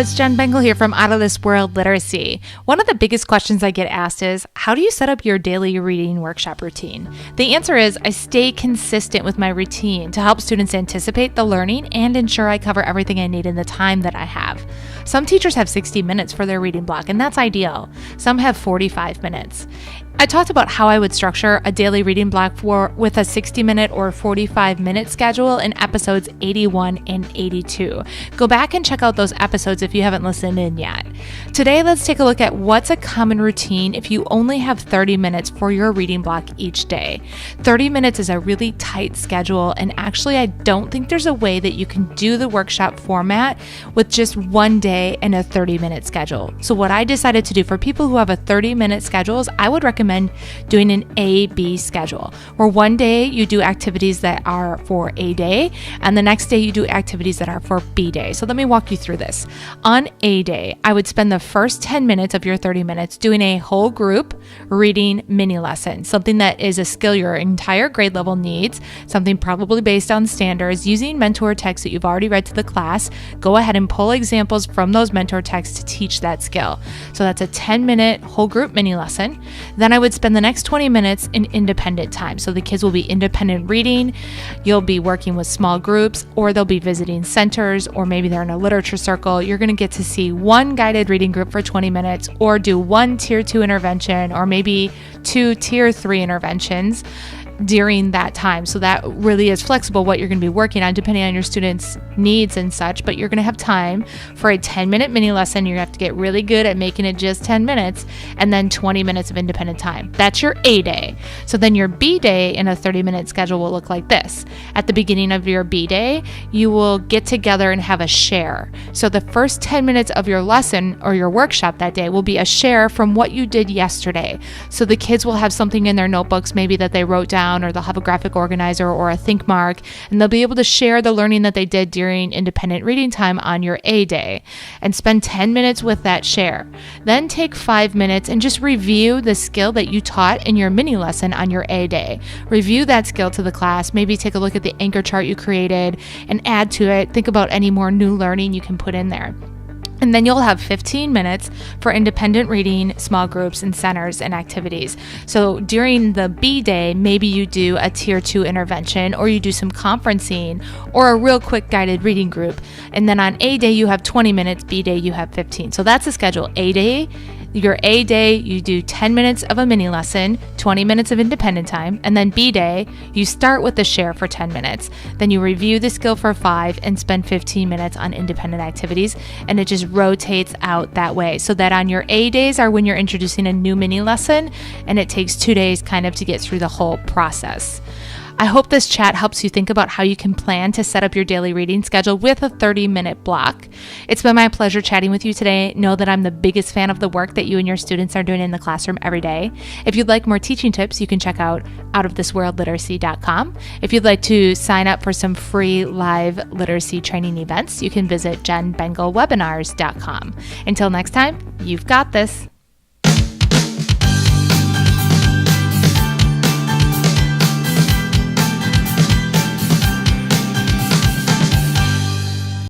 it's Jen Bengal here from Out of This World Literacy. One of the biggest questions I get asked is, how do you set up your daily reading workshop routine? The answer is, I stay consistent with my routine to help students anticipate the learning and ensure I cover everything I need in the time that I have. Some teachers have 60 minutes for their reading block, and that's ideal. Some have 45 minutes. I talked about how I would structure a daily reading block with a 60-minute or 45-minute schedule in episodes 81 and 82. Go back and check out those episodes if you haven't listened in yet. Today, let's take a look at what's a common routine if you only have 30 minutes for your reading block each day. 30 minutes is a really tight schedule, and actually, I don't think there's a way that you can do the workshop format with just one day and a 30-minute schedule. So what I decided to do for people who have a 30-minute schedule is I would recommend doing an A-B schedule, where one day you do activities that are for A day, and the next day you do activities that are for B day. So let me walk you through this. On A day, I would spend the first 10 minutes of your 30 minutes doing a whole group reading mini lesson, something that is a skill your entire grade level needs, something probably based on standards, using mentor texts that you've already read to the class. Go ahead and pull examples from those mentor texts to teach that skill. So that's a 10-minute whole group mini lesson. Then I would spend the next 20 minutes in independent time. So the kids will be independent reading, you'll be working with small groups, or they'll be visiting centers, or maybe they're in a literature circle. You're going to get to see one guided reading group for 20 minutes, or do one tier 2 intervention, or maybe 2 tier 3 interventions during that time. So that really is flexible what you're going to be working on depending on your students' needs and such, but you're going to have time for a 10-minute mini lesson. You have to get really good at making it just 10 minutes, and then 20 minutes of independent time. That's your A day. So then your B day in a 30-minute schedule will look like this. At the beginning of your B day, you will get together and have a share. So the first 10 minutes of your lesson or your workshop that day will be a share from what you did yesterday. So the kids will have something in their notebooks maybe that they wrote down, or they'll have a graphic organizer or a think mark, and they'll be able to share the learning that they did during independent reading time on your A day and spend 10 minutes with that share. Then take 5 minutes and just review the skill that you taught in your mini lesson on your A day. Review that skill to the class, maybe take a look at the anchor chart you created and add to it. Think about any more new learning you can put in there. And then you'll have 15 minutes for independent reading, small groups, and centers and activities. So during the B day, maybe you do a tier 2 intervention, or you do some conferencing, or a real quick guided reading group. And then on A day, you have 20 minutes, B day, you have 15. So that's the schedule. A day, your A day, you do 10 minutes of a mini lesson, 20 minutes of independent time, and then B day, you start with the share for 10 minutes. Then you review the skill for 5 and spend 15 minutes on independent activities, and it just rotates out that way. So that on your A days are when you're introducing a new mini lesson, and it takes 2 days kind of to get through the whole process. I hope this chat helps you think about how you can plan to set up your daily reading schedule with a 30-minute block. It's been my pleasure chatting with you today. Know that I'm the biggest fan of the work that you and your students are doing in the classroom every day. If you'd like more teaching tips, you can check out outofthisworldliteracy.com. If you'd like to sign up for some free live literacy training events, you can visit jenbengalwebinars.com. Until next time, you've got this.